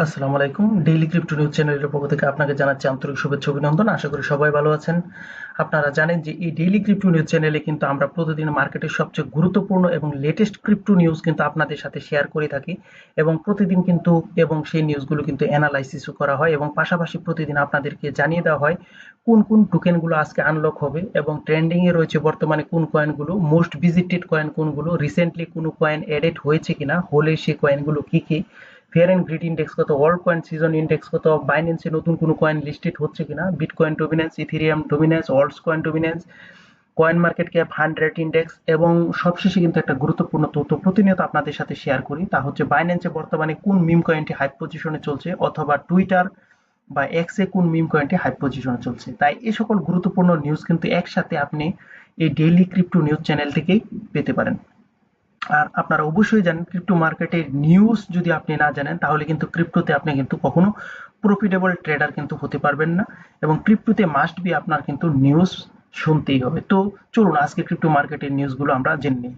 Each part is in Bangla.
আসসালামু আলাইকুম। ডেইলি ক্রিপ্টো নিউজ চ্যানেলের পক্ষ থেকে আপনাকে জানাচ্ছি আন্তরিক শুভেচ্ছা অভিনন্দন। আশা করি সবাই ভালো আছেন। আপনারা জানেন যে এই ডেইলি ক্রিপ্টো নিউজ চ্যানেলে কিন্তু আমরা প্রতিদিন মার্কেটের সবচেয়ে গুরুত্বপূর্ণ এবং লেটেস্ট ক্রিপ্টো নিউজ কিন্তু আপনাদের সাথে শেয়ার করে থাকি এবং প্রতিদিন কিন্তু সেই নিউজগুলো কিন্তু অ্যানালাইসিসও করা হয় এবং পাশাপাশি প্রতিদিন আপনাদেরকে জানিয়ে দেওয়া হয় কোন কোন টোকেনগুলো আজকে আনলক হবে এবং ট্রেন্ডিং এ রয়েছে বর্তমানে কোন কয়েনগুলো, মোস্ট ভিজিটেড কয়েন কোনগুলো, রিসেন্টলি কোনো কয়েন এডেড হয়েছে কিনা, হলে সেই কয়েনগুলো কি কি, ফেয়ার এন্ড গ্রিড ইন্ডেক্স কত, ওয়ার্ল্ড কয়েন সিজন ইন্ডেক্স কত, বাইন্যান্সে নতুন কোনো কয়েন লিস্টেড হচ্ছে কিনা, bitcoin dominance, Ethereum dominance, alts coin dominance, coin market cap 100 index এবং সবশেষে কিন্তু একটা গুরুত্বপূর্ণ তথ্য প্রতিনিয়ত আপনাদের সাথে শেয়ার করি, তা হচ্ছে বাইন্যান্সে বর্তমানে কোন মিম কয়েনটি হাই পজিশনে চলছে অথবা টুইটার বা এক্সে কোন মিম কয়েনটি হাই পজিশনে চলছে। তাই এই সকল গুরুত্বপূর্ণ নিউজ কিন্তু একসাথে আপনি এই ডেইলি ক্রিপ্টো নিউজ চ্যানেল থেকেই পেতে পারেন। আর আপনারা অবশ্যই জানেন ক্রিপ্টো মার্কেটের নিউজ যদি আপনি না জানেন তাহলে কিন্তু ক্রিপ্টোতে আপনি কিন্তু কখনো প্রফিটেবল ট্রেডার কিন্তু হতে পারবেন না এবং ক্রিপ্টোতে মাস্ট বি আপনার কিন্তু নিউজ শুনতেই হবে। তো চলুন আজকে ক্রিপ্টো মার্কেটের নিউজগুলো আমরা জেনে নিই।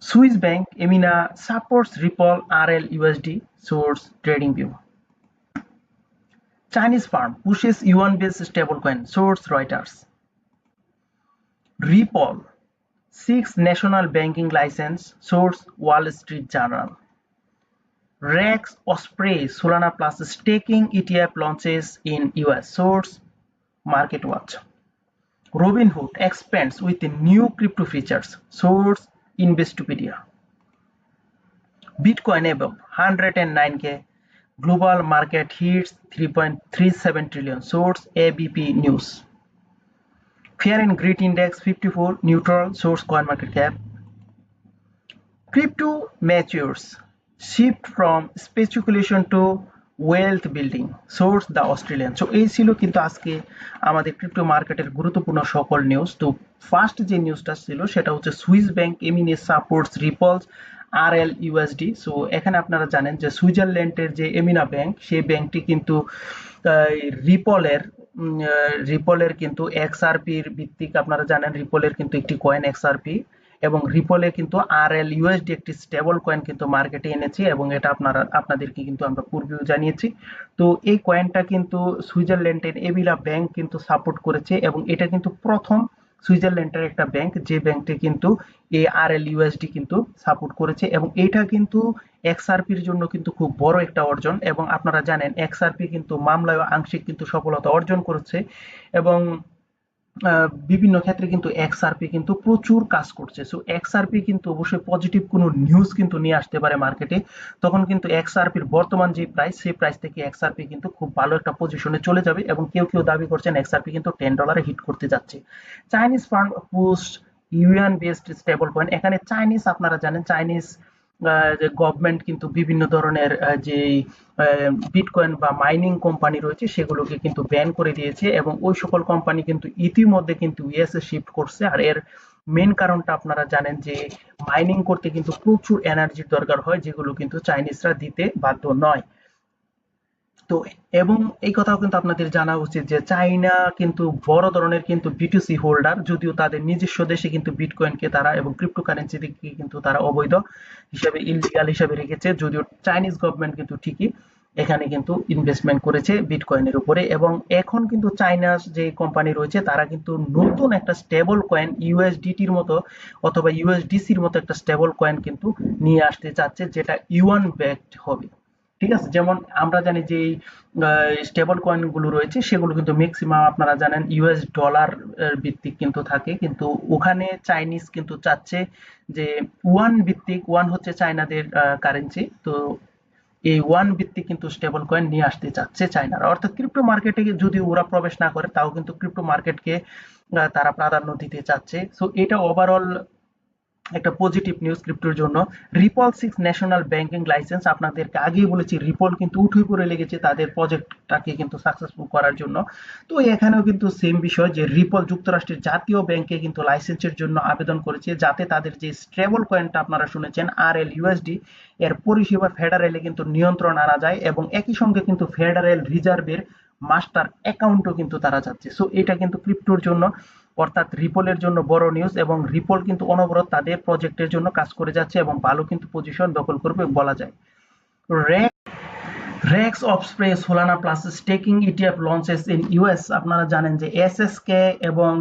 Swiss bank AMINA supports Ripple RL USD, source trading view. Chinese firm pushes yuan base stablecoin, source Reuters. Ripple seeks national banking license, source Wall Street Journal. Rex Osprey Solana Plus staking ETF launches in US, source MarketWatch. Robinhood expands with new crypto features, source Investopedia. Bitcoin above 109k, global market hits 3.37 trillion, source ABP News. Fear and Greed Index 54 neutral, source CoinMarketCap. Crypto matures, shift from speculation to wealth building, source the Australian. So এই ছিল কিন্তু আজকে আমাদের ক্রিপ্টো মার্কেটের গুরুত্বপূর্ণ সকল নিউজ। তো ফার্স্ট যে নিউজটা ছিল সেটা হচ্ছে সুইস ব্যাংক এমিনে সাপোর্টস রিপলস আর এল ইউএসডি। সো এখানে আপনারা জানেন যে সুইজারল্যান্ডের যে এমিনা ব্যাংক সেই ব্যাংকটি কিন্তু রিপলের রিপলের কিন্তু এক্সআরপির ভিত্তিক, আপনারা জানেন রিপলের কিন্তু একটি কয়েন এক্সআরপি এবং রিপলে কিন্তু আরএল ইউএসডি একটি স্টেবল কয়েন কিন্তু মার্কেটে এনেছে এবং এটা আপনাদেরকে কিন্তু আমরা পূর্বেও জানিয়েছি। তো এই কয়েনটা কিন্তু সুইজারল্যান্ডের এভিলা ব্যাংক কিন্তু সাপোর্ট করেছে এবং এটা কিন্তু প্রথম সুইজারল্যান্ডের একটা ব্যাংক যে ব্যাংকটি কিন্তু এই আরএল ইউএসডি কিন্তু সাপোর্ট করেছে এবং এটা কিন্তু এক্সআরপির জন্য কিন্তু খুব বড় একটা অর্জন এবং আপনারা জানেন এক্সআরপি কিন্তু মামলায় আংশিক কিন্তু সফলতা অর্জন করেছে এবং বিভিন্ন ক্ষেত্রে কিন্তু এক্সআরপি কিন্তু প্রচুর কাজ করছে। সো এক্সআরপি কিন্তু অবশ্যই পজিটিভ কোনো নিউজ কিন্তু নিয়ে আসতে পারে মার্কেটে, তখন কিন্তু এক্সআরপির বর্তমান যে প্রাইস সেই প্রাইস থেকে এক্সআরপি কিন্তু খুব ভালো একটা পজিশনে চলে যাবে এবং কেউ কেউ দাবি করছেন এক্সআরপি কিন্তু $10 হিট করতে যাচ্ছে। Chinese fund post yuan based stable coin, এখানে চাইনিজ, আপনারা জানেন চাইনিজ যে গভর্নমেন্ট কিন্তু বিভিন্ন ধরনের যে বিটকয়েন বা মাইনিং কোম্পানি রয়েছে সেগুলোকে কিন্তু ব্যান করে দিয়েছে এবং ওই সকল কোম্পানি কিন্তু ইতিমধ্যে কিন্তু ইউএসএ শিফট করছে। আর এর মেন কারণটা আপনারা জানেন যে মাইনিং করতে কিন্তু প্রচুর এনার্জির দরকার হয় যেগুলো কিন্তু চাইনিজরা দিতে বাধ্য নয়। তো এবং এই কথাও কিন্তু আপনাদের জানা উচিত যে চাইনা কিন্তু বড় ধরনের কিন্তু বিটিসি হোল্ডার, যদিও তাদের নিজস্ব দেশে কিন্তু বিটকয়েনকে তারা এবং ক্রিপ্টোকারেন্সি দিকে কিন্তু তারা অবৈধ হিসাবে, ইললিগাল হিসাবে রেখেছে, যদিও চাইনিজ গভর্নমেন্ট কিন্তু ঠিকই এখানে কিন্তু ইনভেস্টমেন্ট করেছে বিটকয়েনের উপরে এবং এখন কিন্তু চাইনার যে কোম্পানি রয়েছে তারা কিন্তু নতুন একটা স্টেবল কয়েন ইউএসডিটির মতো অথবা ইউএসডিসির মতো একটা স্টেবল কয়েন কিন্তু নিয়ে আসতে চাচ্ছে যেটা ইউয়ান ব্যাকড হবে। ঠিক আছে, যেমন আমরা জানি যে স্টেবল কয়েন গুলো রয়েছে সেগুলো কিন্তু ম্যাক্সিমাম আপনারা জানেন ইউএস ডলার ভিত্তিক কিন্তু থাকে, কিন্তু ওখানে চাইনিজ কিন্তু চাচ্ছে যে ওয়ান ভিত্তিক, ওয়ান হচ্ছে চায়নাদের কারেন্সি, তো এই ওয়ান ভিত্তিক কিন্তু স্টেবল কয়েন নিয়ে আসতে চাচ্ছে চায়নারা। অর্থাৎ ক্রিপ্টো মার্কেটে যদি ওরা প্রবেশ না করে তাও কিন্তু ক্রিপ্টো মার্কেটকে তারা প্রাধান্য দিতে চাচ্ছে। সো এটা ওভারঅল একটা পজিটিভ নিউজ ক্রিপ্টোর জন্য। Ripple six national banking licence, আপনাদেরকে আগেই বলেছি রিপল কিন্তু উঠে পড়ে লেগেছে তাদের প্রজেক্টটাকে কিন্তু সাকসেসফুল করার জন্য। তো এখানেও কিন্তু সেম বিষয় যে রিপল যুক্তরাষ্ট্রের জাতীয় ব্যাংকে কিন্তু লাইসেন্সের জন্য আবেদন করেছে যাতে তাদের যে স্টেবল কয়েনটা আপনারা শুনেছেন আর এল ইউএসডি এর পরিষেবা ফেডারেলে কিন্তু নিয়ন্ত্রণ আনা যায় এবং একই সঙ্গে কিন্তু ফেডারেল রিজার্ভের মাস্টার অ্যাকাউন্টও কিন্তু তারা চাচ্ছে। সো এটা কিন্তু ক্রিপ্টোর জন্য অর্থাৎ রিপলের জন্য বড় নিউজ এবং রিপল কিন্তু অনবরত তাদের প্রজেক্টের জন্য কাজ করে যাচ্ছে এবং ভালো কিন্তু পজিশন দখল করবে বলা যায়। র্যাক Rex Osprey Solana plus staking ETF launches in US. আপনারা জানেন যে এসএসকে এবং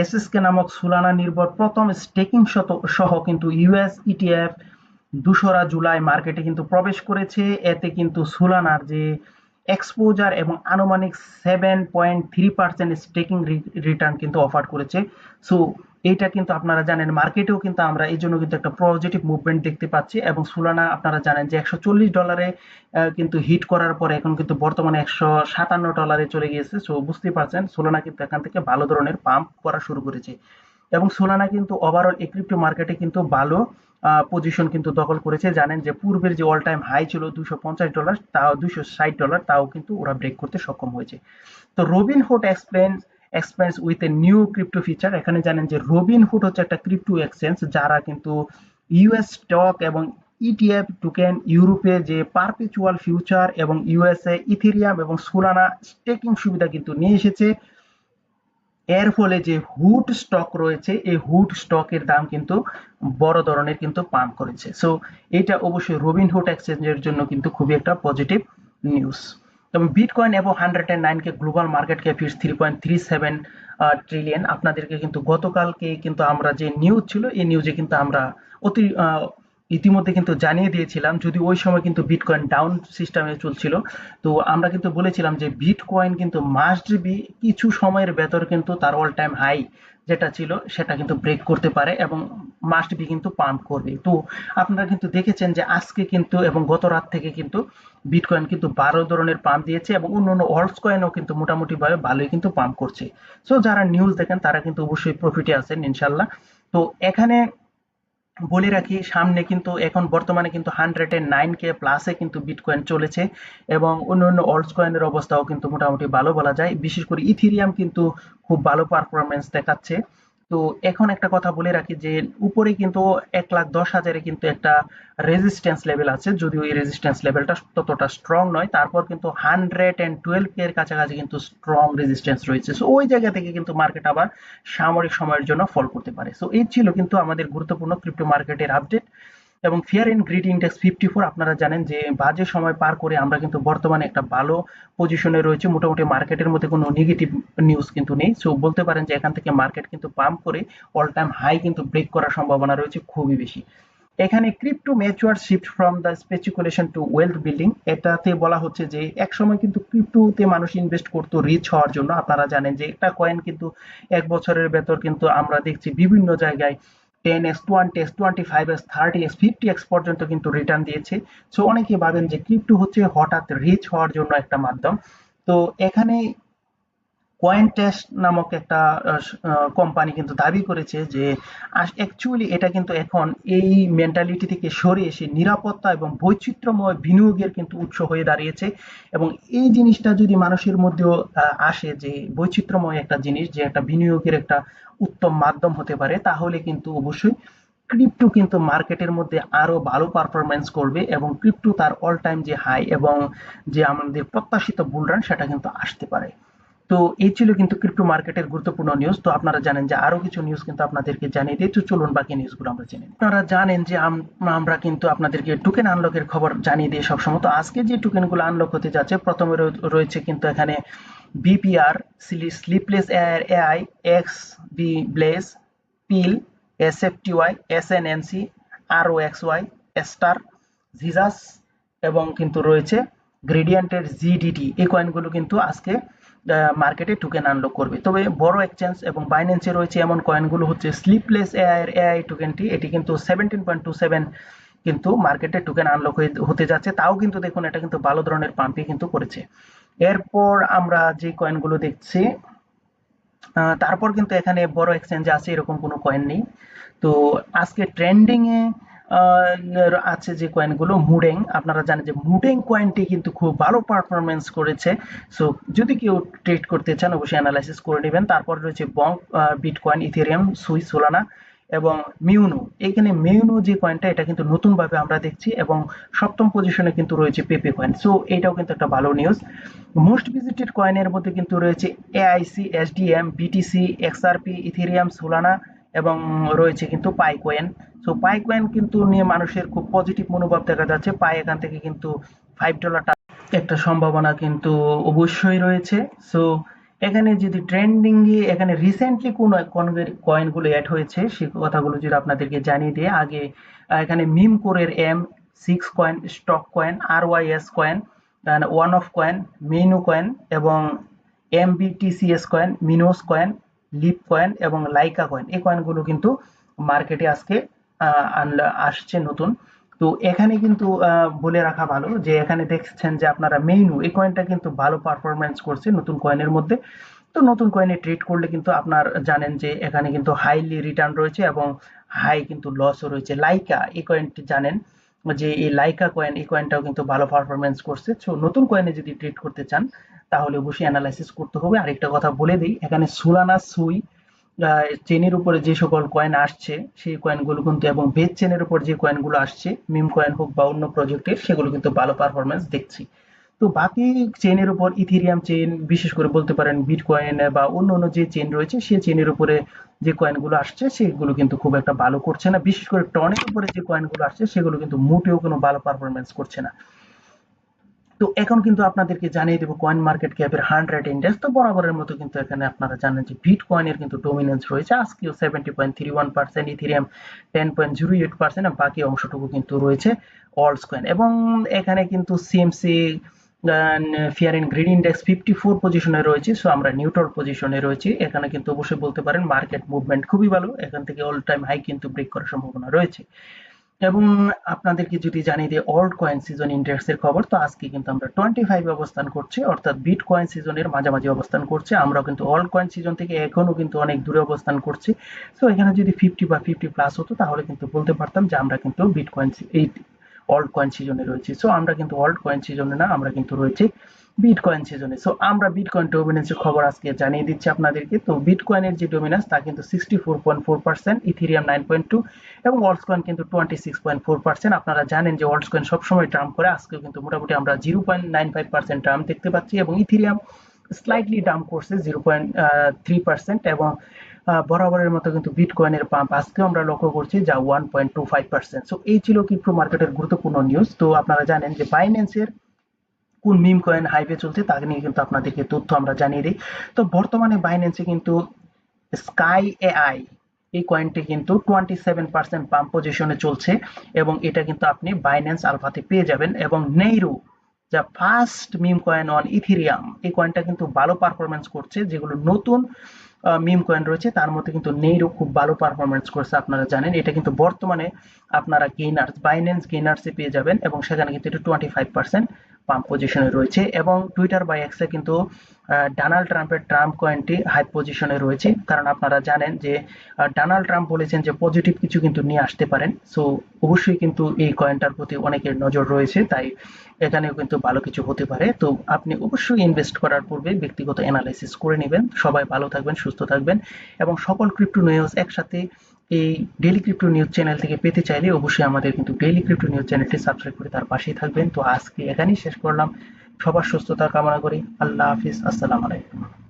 এসএসকে নামক সোলানা নির্ভর প্রথম স্টেকিং সহ কিন্তু ইউএস ইটিএফ 2রা জুলাই মার্কেটে কিন্তু প্রবেশ করেছে। এতে কিন্তু সোলানার যে এক্সপোজার এবং আনুমানিক 7.3% স্টেকিং রিটার্ন কিন্তু অফার করেছে। সো এইটা কিন্তু আপনারা জানেন মার্কেটেও কিন্তু আমরা এই জন্য কিন্তু একটা পজিটিভ মুভমেন্ট দেখতে পাচ্ছি এবং সোলানা আপনারা জানেন যে $140 কিন্তু হিট করার পরে এখন কিন্তু বর্তমানে $157 চলে গিয়েছে। সো বুঝতেই পারছেন সোলানা কিন্তু এখান থেকে ভালো ধরনের পাম্প করা শুরু করেছে এবং সোলানা কিন্তু ওভারঅল এই ক্রিপ্টো মার্কেটে কিন্তু ভালো পজিশন কিন্তু দখল করেছে। জানেন যে পূর্বের যে অল টাইম হাই ছিল $250, তাও $260, তাও কিন্তু ওরা ব্রেক করতে সক্ষম হয়েছে। তো Robin Hood expense with a new crypto feature. এখানে জানেন যে রবিনহুড হচ্ছে একটা ক্রিপ্টো এক্সচেঞ্জ যারা কিন্তু ইউএস স্টক এবং ইটিএফ টোকেন, ইউরোপে যে পারপেচুয়াল ফিউচার এবং ইউএসএ ইথেরিয়াম এবং সোলানা স্টেকিং সুবিধা কিন্তু নিয়ে এসেছে। এর ফলে যে হুড স্টক রয়েছে এই হুড স্টকের দাম কিন্তু বড় ধরনের কিন্তু পাম্প করেছে। সো এটা অবশ্যই রবিনহুড এক্সচেঞ্জের জন্য কিন্তু খুবই একটা পজিটিভ নিউজ। এবং বিটকয়েন এবং 109 global market cap is 3.37 trillion. আপনাদেরকে কিন্তু গতকালকে কিন্তু আমরা যে নিউজ ছিল এই নিউজে কিন্তু আমরা অতি ইতিমধ্যে কিন্তু জানিয়ে দিয়েছিলাম, যদি ওই সময় কিন্তু বিটকয়েন ডাউন সিস্টেমে চলছিল। তো আমরা কিন্তু বলেছিলাম যে বিটকয়েন কিন্তু মাস্ট বি কিছু সময়ের ভেতর কিন্তু তার অল টাইম হাই যেটা ছিল সেটা কিন্তু ব্রেক করতে পারে এবং মাস্ট বি কিন্তু পাম্প করবে। তো আপনারা কিন্তু দেখেছেন যে আজকে কিন্তু এবং গত রাত থেকে কিন্তু বিটকয়েন কিন্তু 12 ধরনের পাম্প দিয়েছে এবং অন্যান্য অল্টস কয়েনও কিন্তু মোটামুটি ভাবে ভালোই কিন্তু পাম্প করছে। সো যারা নিউজ দেখেন তারা কিন্তু অবশ্যই প্রফিটে আছেন ইনশাল্লাহ। তো এখানে বলে রাখি সামনে কিন্তু এখন বর্তমানে কিন্তু 109K প্লাসে কিন্তু বিটকয়েন চলেছে এবং অন্যান্য অল্টস কয়েনের অবস্থাও কিন্তু মোটামুটি ভালো বলা যায়। বিশেষ করে ইথেরিয়াম কিন্তু খুব ভালো পারফরমেন্স দেখাচ্ছে। তো এখন একটা কথা বলে রাখি যে উপরে কিন্তু 1,10,000 কিন্তু একটা রেজিস্ট্যান্স লেভেল আছে, যদিও এই রেজিস্ট্যান্স লেভেলটা ততটা স্ট্রং নয়, তারপর কিন্তু 112K এর কাছাকাছি কিন্তু স্ট্রং রেজিস্ট্যান্স রয়েছে। সো ওই জায়গা থেকে কিন্তু মার্কেট আবার সাময়িক সময়ের জন্য ফল করতে পারে। সো এই ছিল কিন্তু আমাদের গুরুত্বপূর্ণ ক্রিপ্টো মার্কেটের আপডেট। এবং ফিয়ার এন্ড গ্রিড ইন্ডেক্স 54, আপনারা জানেন যে বাজে সময় পার করে আমরা কিন্তু বর্তমানে একটা ভালো পজিশনে রয়েছে। মোটামুটি মার্কেটের মধ্যে কোনো নেগেটিভ নিউজ কিন্তু নেই। সো বলতে পারেন যে এখান থেকে মার্কেট কিন্তু পাম্প করে অল টাইম হাই কিন্তু ব্রেক করার সম্ভাবনা রয়েছে খুবই বেশি। এখানে crypto mature shift from the speculation to wealth building, এটাতে বলা হচ্ছে যে একসময় কিন্তু ক্রিপ্টোতে মানুষ ইনভেস্ট করতো রিচ হওয়ার জন্য। আপনারা জানেন যে একটা কয়েন কিন্তু এক বছরের ভেতর কিন্তু আমরা দেখছি বিভিন্ন জায়গায় 10x, 20x, 25x, 30x, 50x পর্যন্ত কিন্তু রিটার্ন দিয়েছে। সো অনেকে ভাবেন যে ক্রিপ্টো হচ্ছে হঠাৎ রিচ হওয়ার জন্য একটা মাধ্যম। তো এখানে কয়েনটেস্ট নামক একটা কোম্পানি কিন্তু দাবি করেছে যে অ্যাকচুয়ালি এটা কিন্তু এখন এই মেন্টালিটি থেকে সরে এসে নিরাপত্তা এবং বৈচিত্র্যময় বিনিয়োগের কিন্তু উৎস হয়ে দাঁড়িয়েছে। এবং এই জিনিসটা যদি মানুষের মধ্যেও আসে যে বৈচিত্র্যময় একটা জিনিস যে একটা বিনিয়োগের একটা উত্তম মাধ্যম হতে পারে, তাহলে কিন্তু অবশ্যই ক্রিপ্টো কিন্তু মার্কেটের মধ্যে আরো ভালো পারফরমেন্স করবে এবং ক্রিপ্টো তার অল টাইম যে হাই এবং যে আমাদের প্রত্যাশিত বুল রান সেটা কিন্তু আসতে পারে। তো এই ছিল কিন্তু ক্রিপ্টো মার্কেটের গুরুত্বপূর্ণ নিউজ। তো আপনারা জানেন যে আরো কিছু নিউজ কিন্তু আপনাদেরকে জানিয়ে দিই। তো চলুন বাকি নিউজগুলো আমরা জেনে নিই। আপনারা জানেন যে আমরা কিন্তু আপনাদেরকে টোকেন আনলকের খবর জানিয়ে দিই সবসময়। তো আজকে যে টোকেনগুলো আনলক হতে যাচ্ছে প্রথমে রয়েছে কিন্তু এখানে BPR, sleepless AI, X B blaze, pill, SFTY, SNNC, ROXY, star, Jesus এবং কিন্তু রয়েছে গ্রেডিয়েন্টের জিডিটি। এই কয়েনগুলো কিন্তু আজকে মার্কেটে টোকেন আনলক করবে। তবে বড় এক্সচেঞ্জ এবং বাইন্যান্সে রয়েছে এমন কয়েনগুলো হচ্ছে স্লিপলেস এআই এর এআই টোকেনটি, এটি কিন্তু 17.27 কিন্তু মার্কেটে টোকেন আনলক হতে যাচ্ছে। তাও কিন্তু দেখুন এটা কিন্তু ভালো ধরনের পাম্পই কিন্তু করেছে। এরপর আমরা যে কয়েনগুলো দেখছি তারপর কিন্তু এখানে বড় এক্সচেঞ্জে আছে এরকম কোনো কয়েন নেই। তো আজকে ট্রেন্ডিং এ আছে যে কয়েনগুলো মুডেং। আপনারা জানেন যে মুডেং কয়েনটি কিন্তু খুব ভালো পারফরমেন্স করেছে। সো যদি কেউ ট্রেড করতে চান অবশ্যই অ্যানালাইসিস করে নেবেন। তারপর রয়েছে বঙ্ক, বিটকয়েন, ইথেরিয়াম, সুই, সোলানা এবং মিউনো। এখানে মিউনো যে কয়েনটা এটা কিন্তু নতুন ভাবে আমরা দেখছি এবং সপ্তম পজিশনে কিন্তু রয়েছে পেপে কয়েন। সো এটাও কিন্তু একটা ভালো নিউজ। মোস্ট ভিজিটেড কয়েনের মধ্যে কিন্তু রয়েছে AIC, SDM, BTC, XRP, Ethereum, Solana এবং রয়েছে কিন্তু পাই কয়েন। সো পাই কয়েন কিন্তু নিয়ে মানুষের খুব পজিটিভ মনোভাব দেখা যাচ্ছে। পাই এখান থেকে কিন্তু $5 একটা সম্ভাবনা কিন্তু অবশ্যই রয়েছে। সো এখানে যদি ট্রেন্ডিং এখানে রিসেন্টলি কোন কয়েনগুলো অ্যাড হয়েছে সেই কথাগুলো যদি আপনাদেরকে জানিয়ে দিই। আগে এখানে মিম কোরের M6 coin, stock coin, RYS coin, one of coin, menu coin এবং MBTCS কয়েন, মিনোস কয়েন, লিপ কয়েন এবং লাইকা কয়েন, এই কয়েনগুলো কিন্তু মার্কেটে আজকে আসছে নতুন। তো এখানে কিন্তু বলে রাখা ভালো যে এখানে দেখছেন যে আপনারা মেইনু এই কয়েনটা কিন্তু ভালো পারফরমেন্স করছে নতুন কয়েনের মধ্যে। তো নতুন কয়েনে ট্রেড করলে কিন্তু আপনার জানেন যে এখানে কিন্তু হাইলি রিটার্ন রয়েছে এবং হাই কিন্তু লসও রয়েছে। লাইকা এই কয়েনটি জানেন যে এই লাইকা কয়েন, এই কয়েনটাও কিন্তু ভালো পারফরমেন্স করছে। সো নতুন কয়েনে যদি ট্রেড করতে চান তাহলে অবশ্যই অ্যানালাইসিস করতে হবে। আরেকটা কথা বলে দিই, এখানে সোলানা, সুই চেনের উপরে যে সকল কয়েন আসছে সেই কয়েনগুলো কিন্তু এবং বেজ চেনের উপর যে কয়েনগুলো আসছে মিম কয়েন হোক বা অন্য প্রজেক্টের, সেগুলো কিন্তু ভালো পারফরমেন্স দেখছি। তো বাকি চেনের উপর ইথেরিয়াম চেন, বিশেষ করে বলতে পারেন বিটকয়েন বা অন্য অন্য যে চেন রয়েছে সেই চেনের উপরে যে কয়েনগুলো আসছে সেগুলো কিন্তু খুব একটা ভালো করছে না। বিশেষ করে টনের উপরে যে কয়েনগুলো আসছে সেগুলো কিন্তু মোটেও কোনো ভালো পারফরমেন্স করছে না। তো এখন কিন্তু আপনাদেরকে জানিয়ে দেবো কয়েন মার্কেট ক্যাপের 100 ইন্ডেক্স। তো বরাবরের মতো কিন্তু এখানে আপনারা জানেন যে বিটকয়েনের কিন্তু ডমিনেন্স রয়েছে আজকেও 70.31%, ইথেরিয়াম 10.08%, আর বাকি অংশটুকু কিন্তু রয়েছে অলস কয়েন। এবং এখানে কিন্তু CMC fear and greed index 54 পজিশনে রয়েছে। সো আমরা নিউট্রাল পজিশনে রয়েছি। এখানে কিন্তু অবশ্যই বলতে পারেন মার্কেট মুভমেন্ট খুবই ভালো, এখান থেকে অল টাইম হাই কিন্তু ব্রেক করার সম্ভাবনা রয়েছে। এবং আপনাদেরকে যদি জানিয়ে দিই অল্ট কয়েন সিজন ইন্ডেক্সের খবর, তো আজকে কিন্তু আমরা 25 অবস্থান করছি, অর্থাৎ বিট কয়েন সিজনের মাঝামাঝি অবস্থান করছে। আমরা কিন্তু অল্ট কয়েন সিজন থেকে এখনো কিন্তু অনেক দূরে অবস্থান করছি। সো এখানে যদি 50 বা 50 প্লাস হতো তাহলে কিন্তু বলতে পারতাম যে আমরা কিন্তু বিট কয়েন এই অল্ট কয়েন সিজনে রয়েছি। সো আমরা কিন্তু অল্ট কয়েন সিজনে না, আমরা কিন্তু রয়েছি বিটকয়েন সিজনে। সো আমরা বিটকয়েন ডমিনেন্সের খবর আজকে জানিয়ে দিচ্ছি আপনাদেরকে। তো বিটকয়েনের যে ডমিনেন্স তা কিন্তু 64.4%, ইথেরিয়াম 9.2 এবং অলস কয়েন কিন্তু 26.4%। আপনারা জানেন যে অলস কয়েন সবসময় ডাম্প করে, আজকেও কিন্তু মোটামুটি আমরা 0.95% ডাম্প দেখতে পাচ্ছি এবং ইথেরিয়াম স্লাইটলি ডাম্প করছে 0.3% এবং বরাবরের মতো কিন্তু বিটকয়েনের পাম্প আজকেও আমরা লক্ষ্য করছি যা 1.25%। সো এই ছিল ক্রিপ্টো মার্কেটের গুরুত্বপূর্ণ নিউজ। তো আপনারা জানেন যে বাইন্যান্সের কোন মিম কয়েন হাইপে চলছে তা নিয়ে কিন্তু আপনাদেরকে তথ্য আমরা জানিয়ে দিই। তো বর্তমানে বাইন্যান্সে কিন্তু স্কাই এআই এই কয়েনটি কিন্তু 27% পাম্প পজিশনে চলছে এবং এটা কিন্তু আপনি বাইন্যান্স আলফাতে পেয়ে যাবেন। এবং নেইরো যা first meme coin on Ethereum, এই কয়েনটা কিন্তু ভালো পারফরমেন্স করছে। যেগুলো নতুন মিম কয়েন রয়েছে তার মধ্যে কিন্তু নেইরো খুব ভালো পারফরমেন্স করছে, আপনারা জানেন। এটা কিন্তু বর্তমানে আপনারা গেইনার্স, বাইন্যান্স গেইনার্সে পেয়ে যাবেন এবং সেখানে কিন্তু এটা 25% পাম্প পজিশনে রয়েছে। এবং টুইটার বা এক্সে কিন্তু ডোনাল্ড ট্রাম্পের ট্রাম্প কয়েনটি হাই পজিশনে রয়েছে, কারণ আপনারা জানেন যে ডোনাল্ড ট্রাম্প বলেছেন যে পজিটিভ কিছু কিন্তু নিয়ে আসতে পারেন। সো অবশ্যই কিন্তু এই কয়েনটার প্রতি অনেকের নজর রয়েছে, তাই এখানেও কিন্তু ভালো কিছু হতে পারে। তো আপনি অবশ্যই ইনভেস্ট করার পূর্বে ব্যক্তিগত অ্যানালাইসিস করে নেবেন। সবাই ভালো থাকবেন, সুস্থ থাকবেন এবং সকল ক্রিপ্টো নিউজ একসাথে এই ডেইলি ক্রিপ্টো নিউজ চ্যানেল থেকে পেতে চাইলে অবশ্যই আমাদের কিন্তু ডেইলি ক্রিপ্টো নিউজ চ্যানেলটি সাবস্ক্রাইব করে তার পাশেই থাকবেন। তো আজকে এখানেই শেষ করলাম। সবার সুস্থতা কামনা করি। আল্লাহ হাফিজ, আসসালামু আলাইকুম।